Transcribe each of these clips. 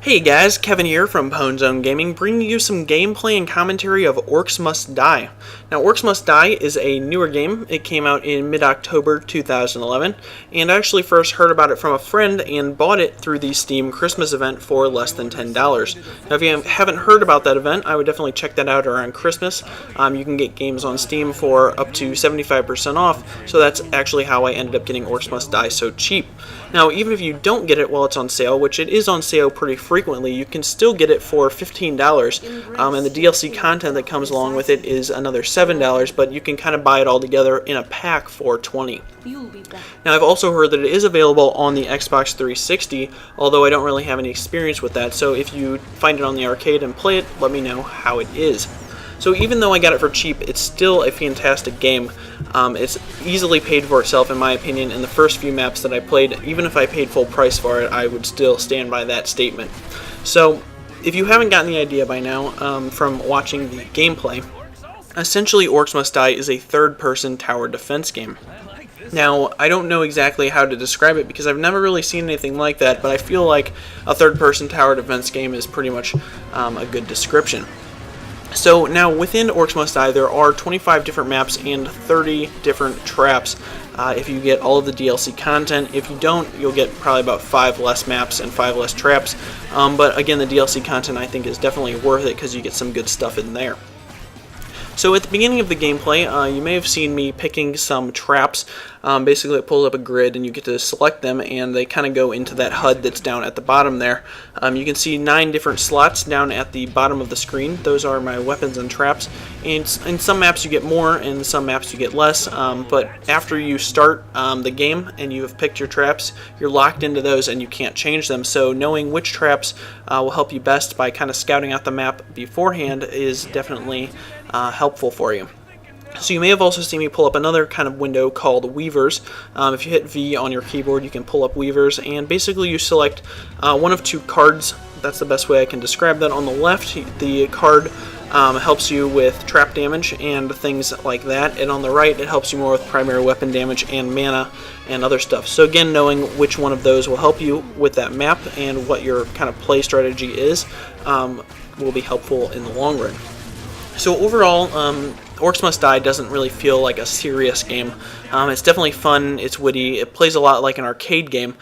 Hey guys, Kevin here from Pwn Zone Gaming, bringing you some gameplay and commentary of Orcs Must Die. Now, Orcs Must Die is a newer game. It came out in mid-October 2011, and I actually first heard about it from a friend and bought it through the Steam Christmas event for less than $10. Now, if you haven't heard about that event, I would definitely check that out around Christmas. You can get games on Steam for up to 75% off, so that's actually how I ended up getting Orcs Must Die so cheap. Now, even if you don't get it while it's on sale, which it is on sale pretty frequently, you can still get it for $15, and the DLC content that comes along with it is another $7, but you can kind of buy it all together in a pack for $20. Now, I've also heard that it is available on the Xbox 360, although I don't really have any experience with that, so if you find it on the arcade and play it, let me know how it is. So even though I got it for cheap, it's still a fantastic game. It's easily paid for itself, in my opinion, in the first few maps that I played. Even if I paid full price for it, I would still stand by that statement. So if you haven't gotten the idea by now from watching the gameplay, essentially Orcs Must Die is a third-person tower defense game. Now, I don't know exactly how to describe it because I've never really seen anything like that, but I feel like a third-person tower defense game is pretty much a good description. So now within Orcs Must Die there are 25 different maps and 30 different traps if you get all of the DLC content. If you don't, you'll get probably about 5 less maps and 5 less traps, but again, the DLC content I think is definitely worth it because you get some good stuff in there. So at the beginning of the gameplay, you may have seen me picking some traps. Basically it pulls up a grid and you get to select them, and they kind of go into that HUD that's down at the bottom there. You can see 9 different slots down at the bottom of the screen. Those are my weapons and traps. And in some maps you get more, and in some maps you get less, but after you start the game and you have picked your traps, you're locked into those and you can't change them. So knowing which traps will help you best by kind of scouting out the map beforehand is definitely helpful for you. So you may have also seen me pull up another kind of window called Weavers. If you hit V on your keyboard, you can pull up Weavers, and basically you select one of 2 cards. That's the best way I can describe that. On the left, the card helps you with trap damage and things like that, and on the right it helps you more with primary weapon damage and mana and other stuff. So again, knowing which one of those will help you with that map and what your kind of play strategy is will be helpful in the long run. So overall, Orcs Must Die doesn't really feel like a serious game. It's definitely fun, it's witty, it plays a lot like an arcade game.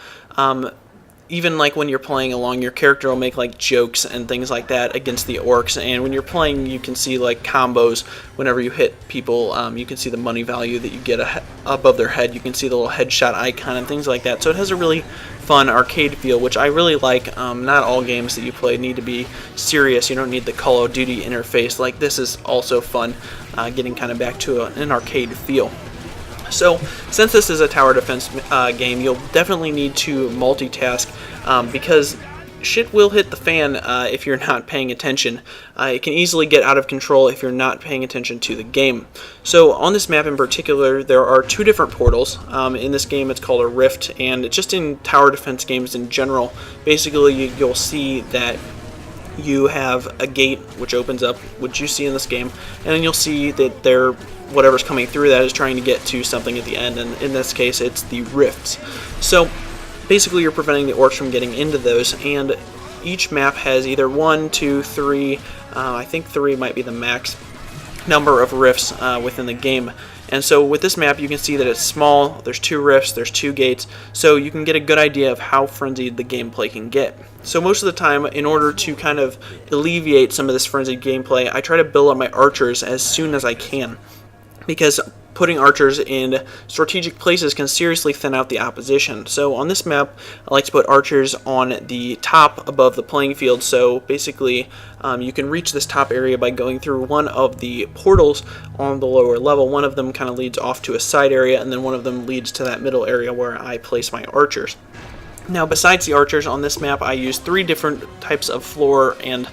Even like when you're playing along, your character will make like jokes and things like that against the orcs, and when you're playing you can see like combos whenever you hit people. You can see the money value that you get above their head, you can see the little headshot icon and things like that. So it has a really fun arcade feel, which I really like. Not all games that you play need to be serious. You don't need the Call of Duty interface. Like, this is also fun, getting kind of back to an arcade feel. So, since this is a tower defense game, you'll definitely need to multitask because shit will hit the fan if you're not paying attention. It can easily get out of control if you're not paying attention to the game. So on this map in particular, there are 2 different portals. In this game it's called a rift, and just in tower defense games in general, basically you'll see that you have a gate which opens up, which you see in this game, and then you'll see that whatever's coming through that is trying to get to something at the end, and in this case it's the rifts. So basically you're preventing the orcs from getting into those, and each map has either 1, 2, 3, I think 3 might be the max number of rifts within the game. And so with this map you can see that it's small, there's 2 rifts, there's 2 gates, so you can get a good idea of how frenzied the gameplay can get. So most of the time, in order to kind of alleviate some of this frenzied gameplay, I try to build up my archers as soon as I can, because putting archers in strategic places can seriously thin out the opposition. So on this map, I like to put archers on the top above the playing field. So basically, you can reach this top area by going through one of the portals on the lower level. One of them kind of leads off to a side area, and then one of them leads to that middle area where I place my archers. Now, besides the archers on this map, I use 3 different types of floor and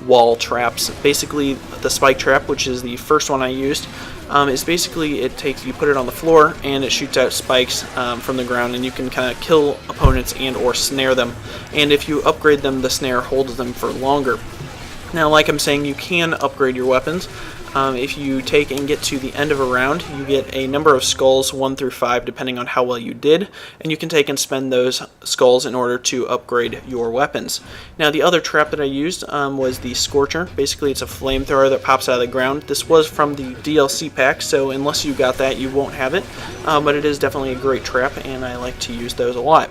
wall traps. Basically, the spike trap, which is the first one I used, is basically you put it on the floor and it shoots out spikes from the ground, and you can kind of kill opponents and or snare them. And if you upgrade them, the snare holds them for longer. Now, like I'm saying, you can upgrade your weapons. If you take and get to the end of a round, you get a number of skulls, 1 through 5, depending on how well you did, and you can take and spend those skulls in order to upgrade your weapons. Now, the other trap that I used was the Scorcher. Basically, it's a flamethrower that pops out of the ground. This was from the DLC pack, so unless you got that, you won't have it, but it is definitely a great trap, and I like to use those a lot.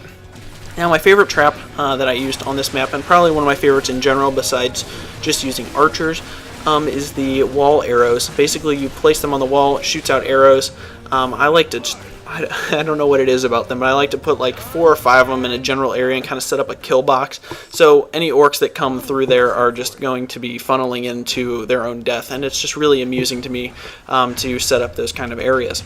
Now, my favorite trap that I used on this map, and probably one of my favorites in general besides just using archers, is the wall arrows. Basically, you place them on the wall, it shoots out arrows. I like to just, I don't know what it is about them, but I like to put like 4 or 5 of them in a general area and kind of set up a kill box. So any orcs that come through there are just going to be funneling into their own death, and it's just really amusing to me to set up those kind of areas.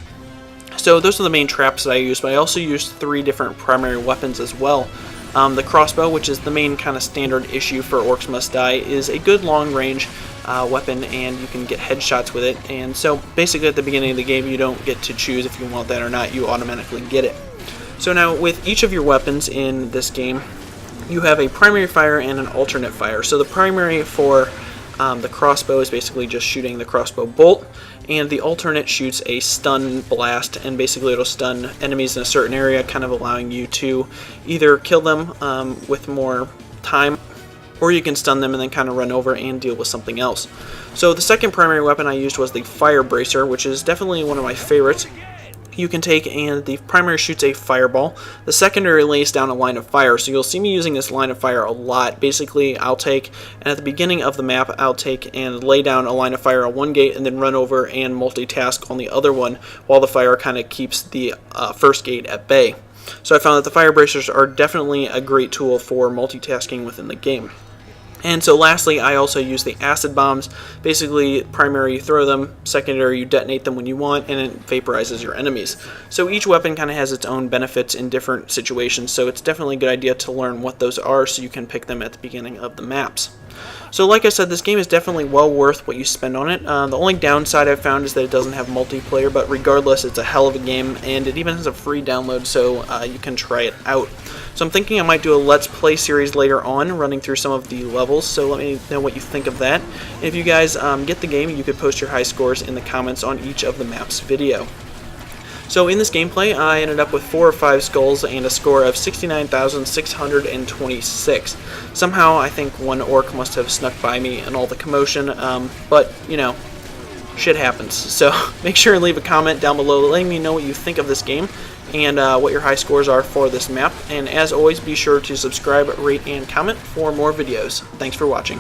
So those are the main traps that I used, but I also used 3 different primary weapons as well. The crossbow, which is the main kind of standard issue for Orcs Must Die, is a good long-range weapon, and you can get headshots with it. And so basically at the beginning of the game, you don't get to choose if you want that or not, you automatically get it. So now with each of your weapons in this game, you have a primary fire and an alternate fire. So the primary for the crossbow is basically just shooting the crossbow bolt, and the alternate shoots a stun blast, and basically it'll stun enemies in a certain area, kind of allowing you to either kill them with more time, or you can stun them and then kind of run over and deal with something else. So the second primary weapon I used was the fire bracer, which is definitely one of my favorites. You can take, and the primary shoots a fireball. The secondary lays down a line of fire, so you'll see me using this line of fire a lot. Basically, I'll take, and at the beginning of the map, I'll take and lay down a line of fire on one gate and then run over and multitask on the other one while the fire kind of keeps the first gate at bay. So I found that the fire bracers are definitely a great tool for multitasking within the game. And so lastly, I also use the acid bombs. Basically, primary you throw them, secondary you detonate them when you want, and it vaporizes your enemies. So each weapon kind of has its own benefits in different situations, so it's definitely a good idea to learn what those are so you can pick them at the beginning of the maps. So like I said, this game is definitely well worth what you spend on it. The only downside I've found is that it doesn't have multiplayer, but regardless, it's a hell of a game, and it even has a free download, so you can try it out. So I'm thinking I might do a Let's Play series later on, running through some of the levels, so let me know what you think of that. And if you guys get the game, you could post your high scores in the comments on each of the maps video. So in this gameplay, I ended up with 4 or 5 skulls and a score of 69,626. Somehow, I think one orc must have snuck by me in all the commotion, but, you know, shit happens. So make sure and leave a comment down below letting me know what you think of this game and what your high scores are for this map. And as always, be sure to subscribe, rate, and comment for more videos. Thanks for watching.